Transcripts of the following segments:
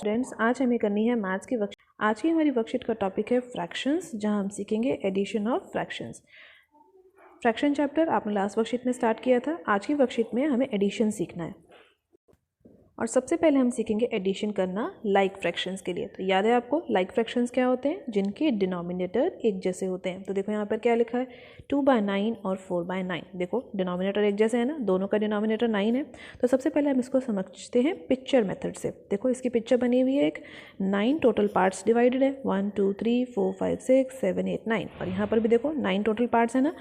Friends, आज हमें करनी है मैथ्स की वर्कशीट। आज की हमारी वर्कशीट का टॉपिक है फ्रैक्शंस, जहां हम सीखेंगे addition of fractions. Fraction chapter आपने लास्ट वर्कशीट में स्टार्ट किया था। आज की वर्कशीट में हमें एडिशन सीखना है और सबसे पहले हम सीखेंगे एडिशन करना लाइक फ्रैक्शंस के लिए। तो याद है आपको लाइक फ्रैक्शंस क्या होते हैं? जिनके डिनोमिनेटर एक जैसे होते हैं। तो देखो यहाँ पर क्या लिखा है, 2/9 और 4/9। देखो डिनोमिनेटर एक जैसे है ना, दोनों का डिनोमिनेटर 9 है। तो सबसे पहले हम इसको समझते हैं पिक्चर मेथड से। देखो इसकी पिक्चर बनी हुई है, एक 9 टोटल पार्ट्स डिवाइडेड है, 1 2 3 4 5 6 7 8 9। और यहाँ पर भी देखो 9 टोटल पार्ट्स है ना।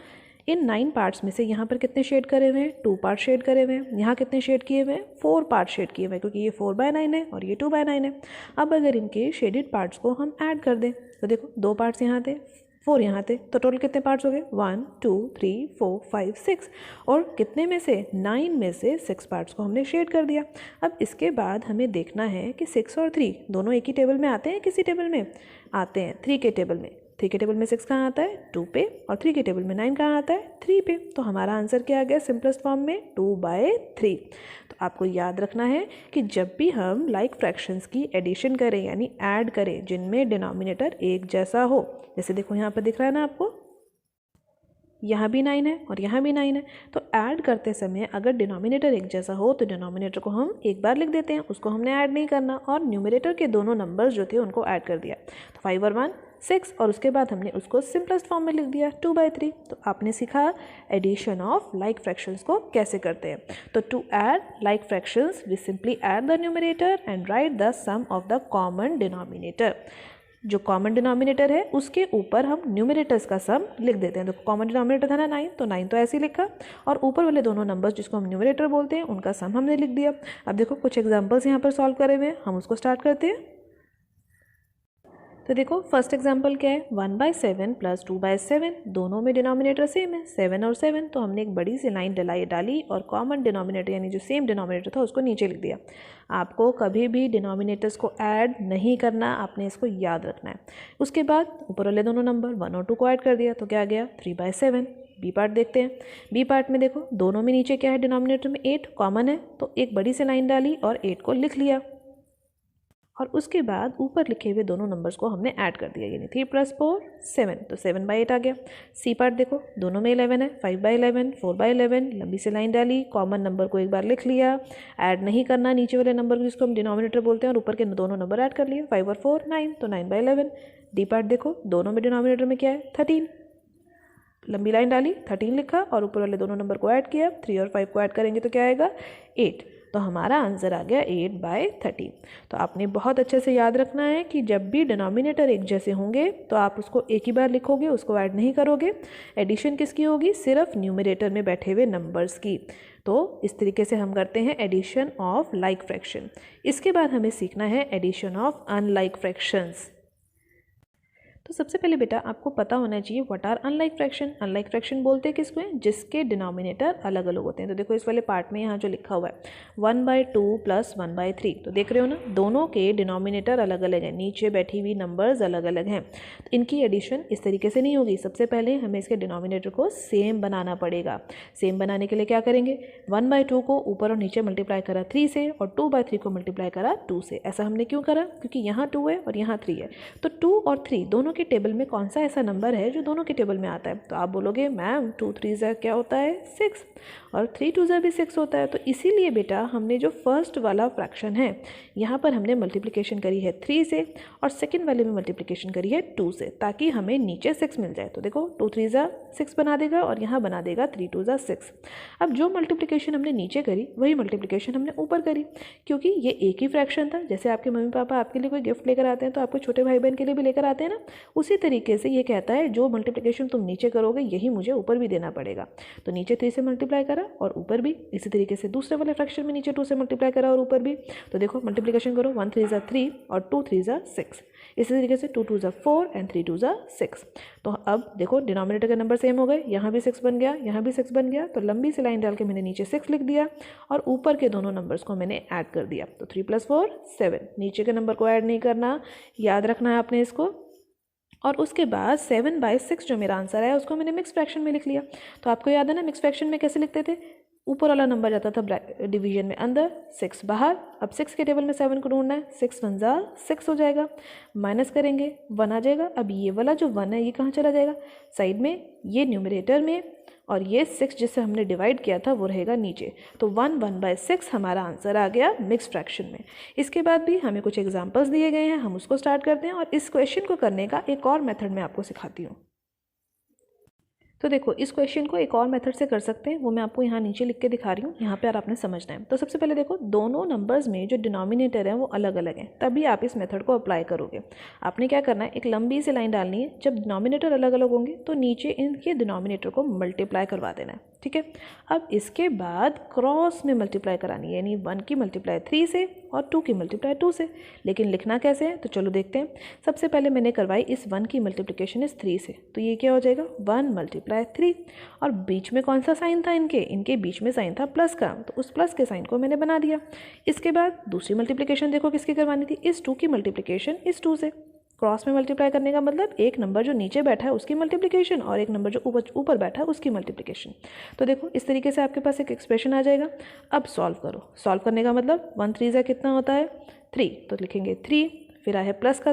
इन 9 पार्ट्स में से यहाँ पर कितने शेड करे हुए हैं? 2 पार्ट शेड करे हुए हैं। यहाँ कितने शेड किए हुए हैं? 4 पार्ट शेड किए हुए हैं, क्योंकि ये 4/9 है और ये 2/9 है। अब अगर इनके शेडेड पार्ट्स को हम ऐड कर दें तो देखो 2 पार्ट्स यहाँ थे, 4 यहाँ थे, तो टोटल कितने पार्ट्स हो गए? 1 2 3 4 5 6। और कितने में से? 9 में से 6 पार्ट्स को हमने शेड कर दिया। अब इसके बाद हमें देखना है कि 6 और 3 दोनों एक ही टेबल में आते हैं, किसी टेबल में आते हैं? 3 के टेबल में। 3 के टेबल में 6 कहाँ आता है? 2 पे। और 3 के टेबल में 9 कहाँ आता है? 3 पे। तो हमारा आंसर क्या आ गया सिंपलेस्ट फॉर्म में? 2/3। तो आपको याद रखना है कि जब भी हम लाइक फ्रैक्शंस की एडिशन करें यानी ऐड करें जिनमें डिनोमिनेटर एक जैसा हो, जैसे देखो यहाँ पर दिख रहा है ना आपको, यहाँ भी 9 है और यहाँ भी 9 है। तो ऐड करते समय अगर डिनोमिनेटर एक जैसा हो तो डिनोमिनेटर को हम एक बार लिख देते हैं, उसको हमने ऐड नहीं करना। और न्यूमरेटर के दोनों नंबर्स जो थे उनको ऐड कर दिया। तो 5 और 1 6, और उसके बाद हमने उसको सिंपलेस्ट फॉर्म में लिख दिया 2/3। तो आपने सीखा एडिशन ऑफ लाइक फ्रैक्शंस को कैसे करते हैं। तो to add like fractions we simply add the numerator and write the sum of the common denominator. जो कॉमन डिनोमिनेटर है उसके ऊपर हम न्यूमरेटर्स का सम लिख देते हैं। तो कॉमन डिनोमिनेटर था ना 9, तो 9 तो ऐसे ही लिखा, और ऊपर वाले दोनों नंबर्स जिसको हम न्यूमरेटर बोलते हैं उनका सम हमने लिख दिया। अब देखो कुछ एग्जांपल्स यहाँ पर सॉल्व करे हुए हैं, हम उसको स्टार्ट करते हैं। तो देखो फर्स्ट एग्जांपल क्या है, 1/7 + 2/7। दोनों में डिनोमिनेटर सेम है, 7 और 7। तो हमने एक बड़ी सी लाइन डाली और कॉमन डिनोमिनेटर यानी जो सेम डिनोमिनेटर था उसको नीचे लिख दिया। आपको कभी भी डिनोमिनेटर्स को ऐड नहीं करना, आपने इसको याद रखना है। उसके बाद ऊपर वाले दोनों नंबर 1 और 2 को ऐड कर दिया, तो क्या आ गया? 3/7। बी पार्ट देखते हैं। बी पार्ट में देखो दोनों में नीचे क्या है, डिनोमिनेटर में 8 कॉमन है, तो एक बड़ी सी लाइन डाली और 8 को लिख लिया। और उसके बाद ऊपर लिखे हुए दोनों नंबर्स को हमने ऐड कर दिया, यानी 3 + 4 7, तो 7/8 आ गया। सी पार्ट देखो दोनों में 11 है, 5/11 4/11। लंबी सी लाइन डाली, कॉमन नंबर को एक बार लिख लिया, ऐड नहीं करना नीचे वाले नंबर को जिसको हम डिनोमिनेटर बोलते हैं, और ऊपर के दोनों नंबर ऐड कर लिए, 5 और 4 9, तो 9/11। डी पार्ट देखो दोनों में डिनोमिनेटर में क्या है? 13। लंबी लाइन डाली, 13 लिखा और ऊपर वाले दोनों नंबर को ऐड किया, 3 और 5 को ऐड करेंगे तो क्या आएगा? 8। तो हमारा आंसर आ गया 8/13। तो आपने बहुत अच्छे से याद रखना है कि जब भी डिनोमिनेटर एक जैसे होंगे तो आप उसको एक ही बार लिखोगे, उसको ऐड नहीं करोगे। एडिशन किसकी होगी? सिर्फ न्यूमरेटर में बैठे हुए नंबर्स की। तो इस तरीके से हम करते हैं एडिशन ऑफ लाइक फ्रैक्शन। इसके बाद हमें सीखना है एडिशन ऑफ अनलाइक फ्रैक्शंस। तो सबसे पहले बेटा आपको पता होना चाहिए what are unlike fraction. Unlike fraction बोलते हैं किसको हैं? जिसके डिनोमिनेटर अलग अलग होते हैं। तो देखो इस वाले पार्ट में यहाँ जो लिखा हुआ है 1/2 + 1/3, तो देख रहे हो ना दोनों के डिनोमिनेटर अलग अलग हैं, नीचे बैठी हुई नंबर्स अलग अलग हैं। तो इनकी एडिशन इस तरीके से नहीं होगी। सबसे पहले हमें इसके डिनोमिनेटर को सेम बनाना पड़ेगा। सेम बनाने के लिए क्या करेंगे? 1/2 को ऊपर और नीचे मल्टीप्लाई करा 3 से, और 2/3 को मल्टीप्लाई करा 2 से। ऐसा हमने क्यों करा? क्योंकि यहाँ 2 है और यहाँ 3 है। तो 2 और 3 दोनों के टेबल में कौन सा ऐसा नंबर है जो दोनों के टेबल में आता है? तो आप बोलोगे मैम 2 3 क्या होता है? 6, और 3 2 भी 6 होता है। तो इसीलिए बेटा हमने जो फर्स्ट वाला फ्रैक्शन है यहाँ पर हमने मल्टीप्लिकेशन करी है 3 से, और सेकंड वाले में मल्टीप्लिकेशन करी है 2 से, ताकि हमें नीचे 6 मिल जाए। तो देखो 2 3 6 बना देगा और यहाँ बना देगा 3 2 6। अब जो मल्टीप्लिकेशन हमने नीचे करी वही मल्टीप्लिकेशन हमने ऊपर करी, क्योंकि ये एक ही फ्रैक्शन था। जैसे आपके मम्मी पापा आपके लिए कोई गिफ्ट लेकर आते हैं तो आपको छोटे भाई बहन के लिए भी लेकर आते हैं ना, उसी तरीके से ये कहता है जो मल्टीप्लिकेशन तुम नीचे करोगे यही मुझे ऊपर भी देना पड़ेगा। तो नीचे 3 से मल्टीप्लाई करा और ऊपर भी, इसी तरीके से दूसरे वाले फ्रैक्शन में नीचे 2 से मल्टीप्लाई करा और ऊपर भी। तो देखो मल्टीप्लिकेशन करो, 1 3 3 और 2 3 6। इसी तरीके से 2 2 4 एंड 3 2 6। तो अब देखो डिनोमिनेटर के नंबर सेम हो गए, यहाँ भी 6 बन गया, यहाँ भी 6 बन गया। तो लंबी सी लाइन डाल के मैंने नीचे 6 लिख दिया और ऊपर के दोनों नंबर्स को मैंने ऐड कर दिया। तो 3 + 4 7। नीचे के नंबर को ऐड नहीं करना, याद रखना है आपने इसको। और उसके बाद 7/6 जो मेरा आंसर है उसको मैंने मिक्स फ्रैक्शन में लिख लिया। तो आपको याद है ना मिक्स फ्रैक्शन में कैसे लिखते थे? ऊपर वाला नंबर जाता था डिवीजन में अंदर, 6 बाहर। अब 6 के टेबल में 7 को ढूंढना है, 6 1 जा 6 हो जाएगा, माइनस करेंगे 1 आ जाएगा। अब ये वाला जो 1 है ये कहाँ चला जाएगा, साइड में, ये न्यूमरेटर में, और ये 6 जिससे हमने डिवाइड किया था वो रहेगा नीचे। तो 1/6 हमारा आंसर आ गया मिक्स फ्रैक्शन में। इसके बाद भी हमें कुछ एग्जांपल्स दिए गए हैं, हम उसको स्टार्ट करते हैं और इस क्वेश्चन को करने का एक और मेथड मैं आपको सिखाती हूँ। तो देखो, इस क्वेश्चन को एक और मेथड से कर सकते हैं, वो मैं आपको यहाँ नीचे लिख के दिखा रही हूँ, यहाँ पे आपने समझना है। तो सबसे पहले देखो, दोनों नंबर्स में जो डिनोमिनेटर है वो अलग अलग हैं, तभी आप इस मेथड को अप्लाई करोगे। आपने क्या करना है, एक लंबी सी लाइन डालनी है, जब डिनोमिनेटर अलग अलग होंगे तो नीचे इनके डिनोमिनेटर को मल्टीप्लाई करवा देना है, ठीक है। अब इसके बाद क्रॉस में मल्टीप्लाई करानी है, यानी 1 की मल्टीप्लाई 3 से और 2 की मल्टीप्लाई 2 से। लेकिन लिखना कैसे है, तो चलो देखते हैं। सबसे पहले मैंने करवाई इस 1 की मल्टीप्लिकेशन इस 3 से, तो ये क्या हो जाएगा, 1 × 3। और बीच में कौन सा साइन था, इनके बीच में साइन था प्लस का, तो उस प्लस के साइन को मैंने बना दिया। इसके बाद दूसरी मल्टीप्लिकेशन देखो किसकी करवानी थी, इस 2 की मल्टीप्लिकेशन इस 2 से। क्रॉस में मल्टीप्लाई करने का मतलब एक नंबर जो नीचे बैठा है उसकी मल्टीप्लिकेशन और एक नंबर जो ऊपर बैठा है उसकी मल्टीप्लिकेशन। तो देखो, इस तरीके से आपके पास एक एक्सप्रेशन आ जाएगा। अब सॉल्व करो। सॉल्व करने का मतलब 1 3 जा कितना होता है, 3, तो लिखेंगे 3, फिर आया प्लस का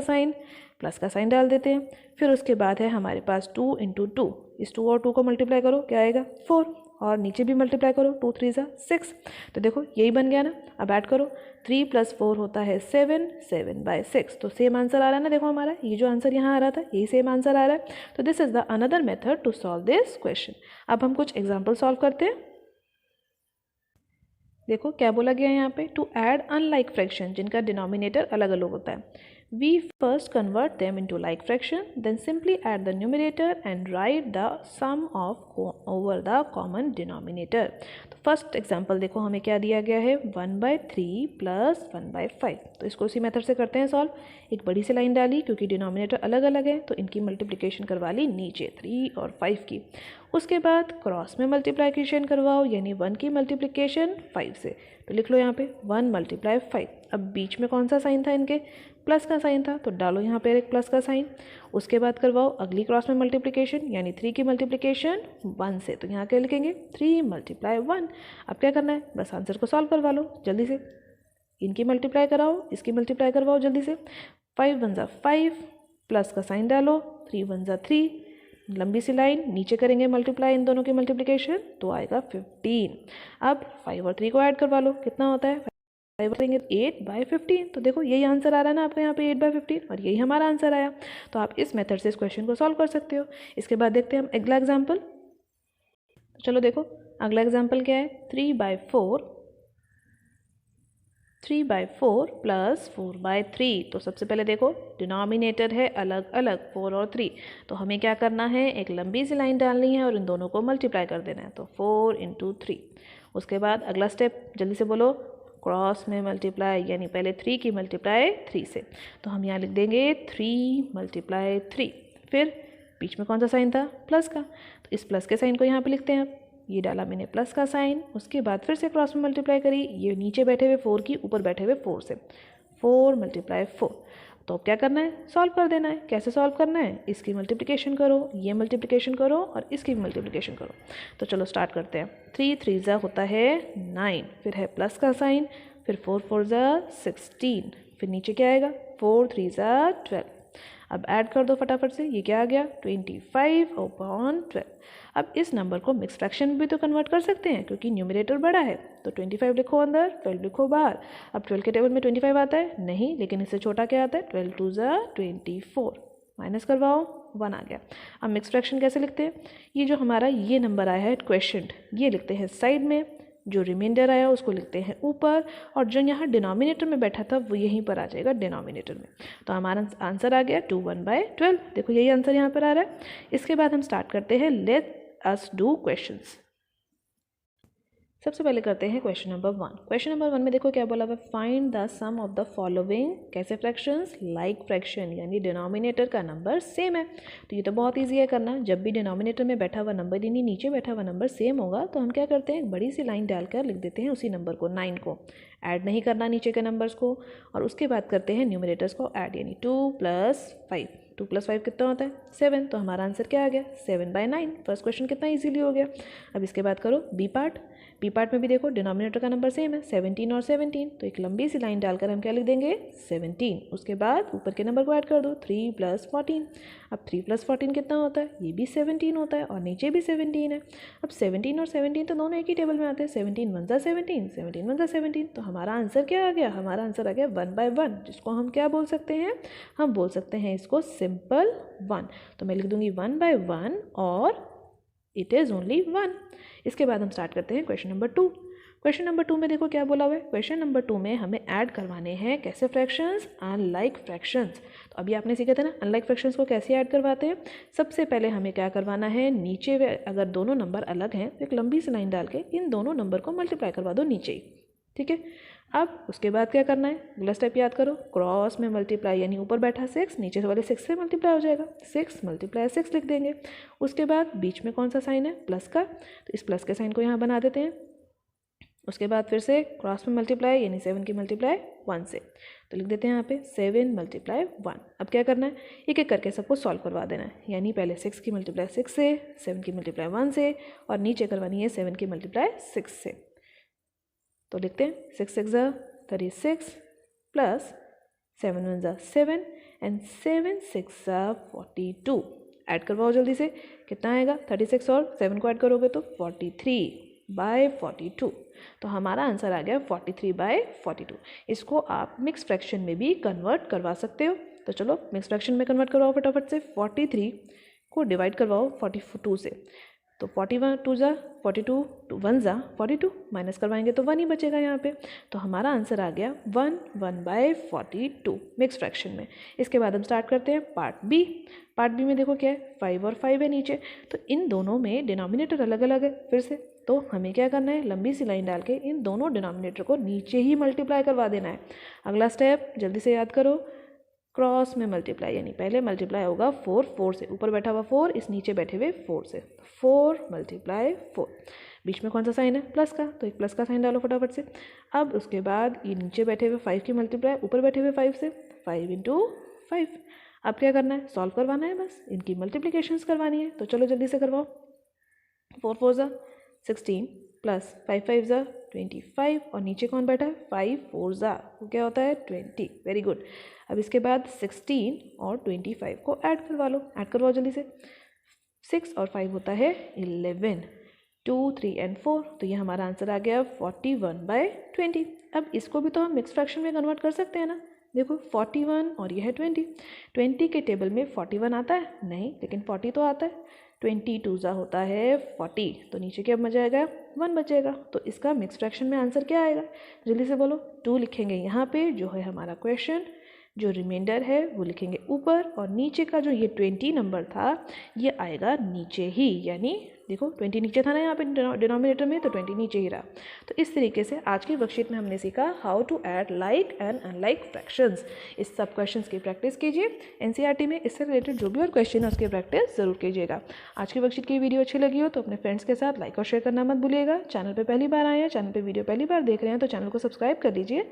साइन डाल देते हैं। फिर उसके बाद है हमारे पास 2 × 2, इस 2 और 2 को मल्टीप्लाई करो, क्या आएगा 4, और नीचे भी मल्टीप्लाई करो, 2 3 जा 6। तो देखो यही बन गया ना। अब ऐड करो, 3 + 4 होता है 7, 7/6। तो सेम आंसर आ रहा है ना, देखो हमारा ये जो आंसर यहाँ आ रहा था यही सेम आंसर आ रहा है। तो this is the another method to solve this question. अब हम कुछ एग्जाम्पल सॉल्व करते हैं। देखो क्या बोला गया है यहाँ पे, टू ऐड अनलाइक फ्रैक्शन जिनका डिनोमिनेटर अलग अलग होता है। We first convert them into like fraction, then simply add the numerator and write the sum over the common denominator. तो फर्स्ट एग्जांपल देखो, हमें क्या दिया गया है, 1/3 + 1/5। तो इसको उसी मेथड से करते हैं सॉल्व। एक बड़ी सी लाइन डाली, क्योंकि डिनोमिनेटर अलग अलग है तो इनकी मल्टीप्लिकेशन करवा ली नीचे 3 और 5 की। उसके बाद क्रॉस में मल्टीप्लिकेशन करवाओ, यानी 1 की मल्टीप्लिकेशन 5 से। तो लिख लो यहाँ पे 1 × 5। अब बीच में कौन सा साइन था, इनके प्लस का साइन था, तो डालो यहाँ पे एक प्लस का साइन। उसके बाद करवाओ अगली क्रॉस में मल्टीप्लिकेशन, यानी 3 की मल्टीप्लिकेशन 1 से। तो यहाँ क्या लिखेंगे, 3 × 1। अब क्या करना है, बस आंसर को सॉल्व करवा लो जल्दी से। इनकी मल्टीप्लाई कराओ, इसकी मल्टीप्लाई करवाओ जल्दी से। 5 1 जा 5, प्लस का साइन डालो, 3 1 जा 3, लंबी सी लाइन, नीचे करेंगे मल्टीप्लाई इन दोनों की मल्टीप्लिकेशन, तो आएगा 15। अब 5 और 3 को ऐड करवा लो, कितना होता है, 5 करेंगे 8/15। तो देखो यही आंसर आ रहा है ना आपका यहाँ पे 8/15, और यही हमारा आंसर आया। तो आप इस मेथड से इस क्वेश्चन को सॉल्व कर सकते हो। इसके बाद देखते हैं हम अगला एग्जाम्पल। चलो देखो, अगला एग्जाम्पल क्या है, 3/4 + 4/3। तो सबसे पहले देखो, डिनोमिनेटर है अलग अलग 4 और 3, तो हमें क्या करना है, एक लंबी सी लाइन डालनी है और इन दोनों को मल्टीप्लाई कर देना है। तो 4 × 3। उसके बाद अगला स्टेप जल्दी से बोलो, क्रॉस में मल्टीप्लाई, यानी पहले 3 की मल्टीप्लाई 3 से। तो हम यहाँ लिख देंगे 3 × 3। फिर बीच में कौन सा साइन था, प्लस का, तो इस प्लस के साइन को यहाँ पे लिखते हैं। अब ये डाला मैंने प्लस का साइन, उसके बाद फिर से क्रॉस में मल्टीप्लाई करी, ये नीचे बैठे हुए 4 की, ऊपर बैठे हुए 4 से, 4 × 4। तो अब क्या करना है, सॉल्व कर देना है। कैसे सॉल्व करना है, इसकी मल्टीप्लिकेशन करो, ये मल्टीप्लिकेशन करो और इसकी भी मल्टीप्लिकेशन करो। तो चलो स्टार्ट करते हैं। 3 3 जा होता है 9, फिर है प्लस का साइन, फिर 4 4 जा 16, फिर नीचे क्या आएगा, 4 3 जा 12। अब ऐड कर दो फटाफट से, ये क्या आ गया, 25/12। अब इस नंबर को मिक्स फ्रैक्शन में भी तो कन्वर्ट कर सकते हैं, क्योंकि न्यूमरेटर बड़ा है। तो 25 लिखो अंदर, 12 लिखो बाहर। अब 12 के टेबल में 25 आता है नहीं, लेकिन इससे छोटा क्या आता है, 12 2 जा 24, माइनस करवाओ, 1 आ गया। अब मिक्स फ्रैक्शन कैसे लिखते हैं, ये जो हमारा ये नंबर आया है क्वेश्चन, ये लिखते हैं साइड में, जो रिमाइंडर आया उसको लिखते हैं ऊपर, और जो यहाँ डिनोमिनेटर में बैठा था वो यहीं पर आ जाएगा डिनोमिनेटर में। तो हमारा आंसर आ गया 21/12। देखो यही आंसर यहाँ पर आ रहा है। इसके बाद हम स्टार्ट करते हैं, लेट अस डू क्वेश्चंस। सबसे पहले करते हैं क्वेश्चन नंबर 1। क्वेश्चन नंबर 1 में देखो क्या बोला हुआ, find the sum of the following, कैसे फ्रैक्शंस, लाइक फ्रैक्शन, यानी डिनोमिनेटर का नंबर सेम है। तो ये तो बहुत ईजी है करना। जब भी डिनोमिनेटर में बैठा हुआ नंबर, यानी नीचे बैठा हुआ नंबर सेम होगा, तो हम क्या करते हैं, एक बड़ी सी लाइन डालकर लिख देते हैं उसी नंबर को, 9 को। ऐड नहीं करना नीचे के नंबर्स को। और उसके बाद करते हैं न्यूमरेटर्स को ऐड, यानी 2 + 5, 2 + 5 कितना होता है 7, तो हमारा आंसर क्या आ गया 7/9। फर्स्ट क्वेश्चन कितना इजीली हो गया। अब इसके बाद करो बी पार्ट में भी देखो डिनोमिनेटर का नंबर सेम है 17 और 17, तो एक लंबी सी लाइन डालकर हम क्या लिख देंगे 17। उसके बाद ऊपर के नंबर को ऐड कर दो 3 + 14। अब 3 + 14 कितना होता है, ये भी 17 होता है और नीचे भी 17 है। अब 17 और 17 तो दोनों एक ही टेबल में आते हैं, 17 × 17, 17 × 17, तो हमारा आंसर क्या आ गया, हमारा आंसर आ गया 1/1, जिसको हम क्या बोल सकते हैं, हम बोल सकते हैं इसको सिंपल 1। तो मैं लिख दूंगी 1/1 और इट इज़ ओनली 1। इसके बाद हम स्टार्ट करते हैं क्वेश्चन नंबर 2। क्वेश्चन नंबर 2 में देखो क्या बोला हुआ है। क्वेश्चन नंबर 2 में हमें ऐड करवाने हैं कैसे फ्रैक्शंस, अनलाइक फ्रैक्शंस। तो अभी आपने सीखा था ना अनलाइक फ्रैक्शंस को कैसे ऐड करवाते हैं। सबसे पहले हमें क्या करवाना है, नीचे अगर दोनों नंबर अलग हैं तो एक लंबी सी लाइन डाल के इन दोनों नंबर को मल्टीप्लाई करवा दो नीचे ही, ठीक है। अब उसके बाद क्या करना है, अगला स्टेप याद करो, क्रॉस में मल्टीप्लाई, यानी ऊपर बैठा 6 नीचे वाले 6 से मल्टीप्लाई हो जाएगा, 6 × 6 लिख देंगे। उसके बाद बीच में कौन सा साइन है, प्लस का, तो इस प्लस के साइन को यहाँ बना देते हैं। उसके बाद फिर से क्रॉस में मल्टीप्लाई, यानी 7 की मल्टीप्लाई 1 से, तो लिख देते हैं यहाँ पे 7 × 1। अब क्या करना है, एक एक करके सबको सॉल्व करवा देना है, यानी पहले 6 की मल्टीप्लाई 6 से, 7 की मल्टीप्लाई 1 से, और नीचे करवानी है 7 की मल्टीप्लाई 6 से। तो लिखते हैं 6 × 6 = 36 प्लस 7 × 1 = 7 एंड 7 × 6 = 42। ऐड करवाओ जल्दी से, कितना आएगा, 36 और 7 को ऐड करोगे तो 43/42। तो हमारा आंसर आ गया 43/42। इसको आप मिक्स फ्रैक्शन में भी कन्वर्ट करवा सकते हो। तो चलो मिक्स फ्रैक्शन में कन्वर्ट करवाओ फटाफट से। 43 को डिवाइड करवाओ 42 से, तो 41 × 2 = 42, 1 = 42, माइनस करवाएंगे तो 1 ही बचेगा यहाँ पे। तो हमारा आंसर आ गया 1/42 मिक्स फ्रैक्शन में। इसके बाद हम स्टार्ट करते हैं पार्ट बी। पार्ट बी में देखो क्या है, 5 और 5 है नीचे, तो इन दोनों में डिनोमिनेटर अलग अलग है फिर से। तो हमें क्या करना है, लंबी सी लाइन डाल के इन दोनों डिनोमिनेटर को नीचे ही मल्टीप्लाई करवा देना है। अगला स्टेप जल्दी से याद करो, क्रॉस में मल्टीप्लाई, यानी पहले मल्टीप्लाई होगा 4 से, ऊपर बैठा हुआ 4 इस नीचे बैठे हुए 4 से, 4 × 4। बीच में कौन सा साइन है, प्लस का, तो एक प्लस का साइन डालो फटाफट से। अब उसके बाद ये नीचे बैठे हुए 5 की मल्टीप्लाई ऊपर बैठे हुए 5 से, 5 × 5। अब क्या करना है, सॉल्व करवाना है, बस इनकी मल्टीप्लिकेशंस करवानी है। तो चलो जल्दी से करवाओ। 4 × 4 = 16 प्लस 5 × 5 = 25, और नीचे कौन बैठा है, 5 × 4 = वो क्या होता है 20। Very good. अब इसके बाद 16 और 25 को ऐड करवा लो, ऐड करवाओ जल्दी से। 6 और 5 होता है 11, 2, 3 एंड 4, तो ये हमारा आंसर आ गया 41/20। अब इसको भी तो हम मिक्स फ्रैक्शन में कन्वर्ट कर सकते हैं ना। देखो 41 और यह है 20 के टेबल में 41 आता है नहीं, लेकिन 40 तो आता है। 20 × 2 होता है 40, तो नीचे क्या बचेगा, 1 बचेगा। तो इसका मिक्स फ्रैक्शन में आंसर क्या आएगा, जल्दी से बोलो। 2 लिखेंगे यहाँ पे, जो है हमारा क्वेश्चन, जो रिमाइंडर है वो लिखेंगे ऊपर, और नीचे का जो ये 20 नंबर था ये आएगा नीचे ही, यानी देखो 20 नीचे था ना यहाँ पे डिनोमिनेटर में, तो 20 नीचे ही रहा। तो इस तरीके से आज की वर्कशीट में हमने सीखा how to add like and unlike fractions. इस सब क्वेश्चंस की प्रैक्टिस कीजिए। एनसीईआरटी में इससे रिलेटेड जो भी और क्वेश्चन है उसकी प्रैक्टिस जरूर कीजिएगा। आज की वर्कशीट की वीडियो अच्छी लगी हो तो अपने फ्रेंड्स के साथ लाइक और शेयर करना मत भूलिएगा। चैनल पर पहली बार आए हैं, चैनल पर वीडियो पहली बार देख रहे हैं, तो चैनल को सब्सक्राइब कर लीजिए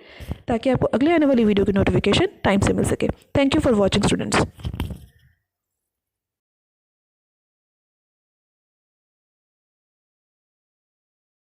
ताकि आपको अगले आने वाली वीडियो की नोटिफिकेशन टाइम से मिल सके। Thank you for watching students.